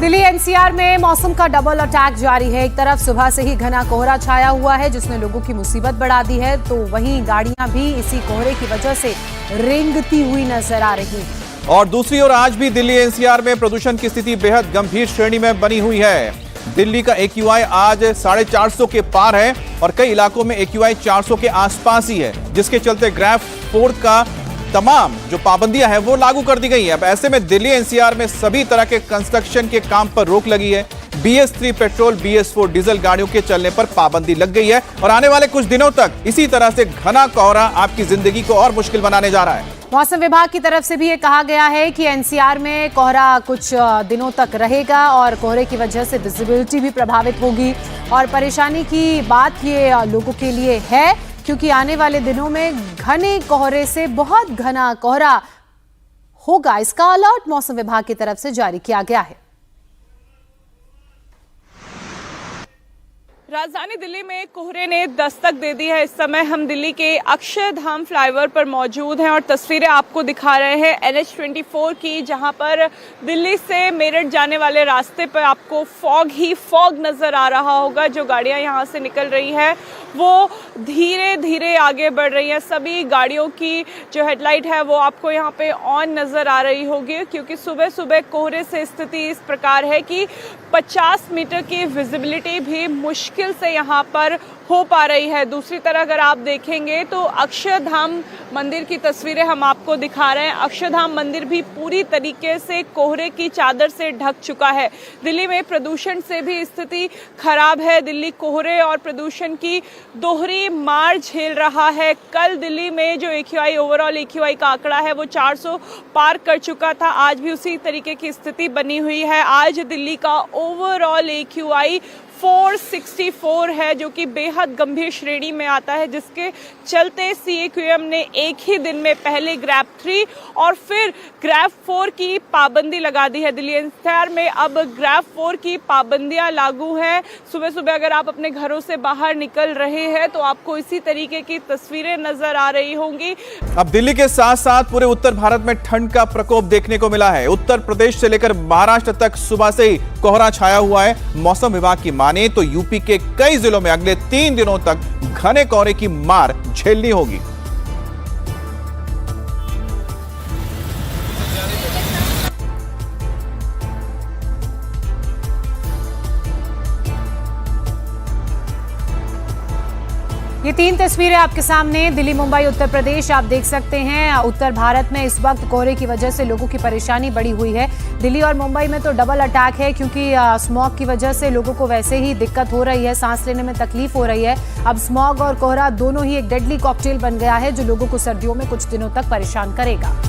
Delhi NCR में मौसम का डबल अटैक जारी है। एक तरफ सुबह से ही घना कोहरा छाया हुआ है जिसने लोगों की मुसीबत बढ़ा दी है, तो वहीं गाड़ियां भी इसी कोहरे की वजह से रेंगती हुई नजर आ रही हैं। और दूसरी ओर आज भी दिल्ली एनसीआर में प्रदूषण की स्थिति बेहद गंभीर श्रेणी में बनी हुई है। दिल्ली का AQI आज 450 के पार है और कई इलाकों में AQI 400 के आसपास ही है, जिसके चलते ग्राफ 4 का तमाम जो पाबंदियां हैं वो लागू कर दी गई हैं। अब ऐसे में दिल्ली एनसीआर में सभी तरह के कंस्ट्रक्शन के काम पर रोक लगी है। BS3 पेट्रोल, BS4 डीजल गाड़ियों के चलने पर पाबंदी लग गई है और आने वाले कुछ दिनों तक इसी तरह से घना कोहरा आपकी जिंदगी को और मुश्किल बनाने जा रहा है। मौसम विभाग की तरफ से भी ये कहा गया है कि एनसीआर में कोहरा कुछ दिनों तक रहेगा और कोहरे की वजह से विजिबिलिटी भी प्रभावित होगी। और परेशानी की बात ये लोगों के लिए है क्योंकि आने वाले दिनों में घने कोहरे से बहुत घना कोहरा होगा। इसका अलर्ट मौसम विभाग की तरफ से जारी किया गया है। राजधानी दिल्ली में कोहरे ने दस्तक दे दी है। इस समय हम दिल्ली के अक्षरधाम फ्लाईओवर पर मौजूद हैं और तस्वीरें आपको दिखा रहे हैं NH24 की, जहां पर दिल्ली से मेरठ जाने वाले रास्ते पर आपको फॉग ही फॉग नजर आ रहा होगा। जो गाड़ियां यहां से निकल रही है वो धीरे धीरे आगे बढ़ रही है। सभी गाड़ियों की जो हेडलाइट है वो आपको यहाँ पे ऑन नजर आ रही होगी, क्योंकि सुबह सुबह कोहरे से स्थिति इस प्रकार है कि 50 मीटर की विजिबिलिटी भी मुश्किल से यहाँ पर हो पा रही है। दूसरी तरह अगर आप देखेंगे तो अक्षरधाम मंदिर की तस्वीरें हम आपको दिखा रहे हैं। अक्षरधाम मंदिर भी पूरी तरीके से कोहरे की चादर से ढक चुका है। दिल्ली में प्रदूषण से भी स्थिति खराब है। दिल्ली कोहरे और प्रदूषण की दोहरी मार झेल रहा है। कल दिल्ली में जो AQI ओवरऑल AQI का आंकड़ा है वो 400 पार कर चुका था। आज भी उसी तरीके की स्थिति बनी हुई है। आज दिल्ली का ओवरऑल AQI 464 है, जो कि बेहद गंभीर श्रेणी में आता है, जिसके चलते CAQM ने एक ही दिन में पहले ग्रैप 3 और फिर ग्रैप 4 की पाबंदी लगा दी है। दिल्ली एनसीआर में अब ग्रैप 4 की पाबंदियां लागू हैं। सुबह सुबह अगर आप अपने घरों से बाहर निकल रहे हैं तो आपको इसी तरीके की तस्वीरें नजर आ रही होंगी। अब दिल्ली के साथ साथ पूरे उत्तर भारत में ठंड का प्रकोप देखने को मिला है। उत्तर प्रदेश से लेकर महाराष्ट्र तक सुबह से ही कोहरा छाया हुआ है। मौसम विभाग की माने तो यूपी के कई जिलों में अगले 3 दिनों तक घने कोहरे की मार झेलनी होगी। ये 3 तस्वीरें आपके सामने दिल्ली, मुंबई, उत्तर प्रदेश आप देख सकते हैं। उत्तर भारत में इस वक्त कोहरे की वजह से लोगों की परेशानी बढ़ी हुई है। दिल्ली और मुंबई में तो डबल अटैक है क्योंकि स्मॉग की वजह से लोगों को वैसे ही दिक्कत हो रही है, सांस लेने में तकलीफ हो रही है। अब स्मॉग और कोहरा दोनों ही एक डेडली कॉकटेल बन गया है जो लोगों को सर्दियों में कुछ दिनों तक परेशान करेगा।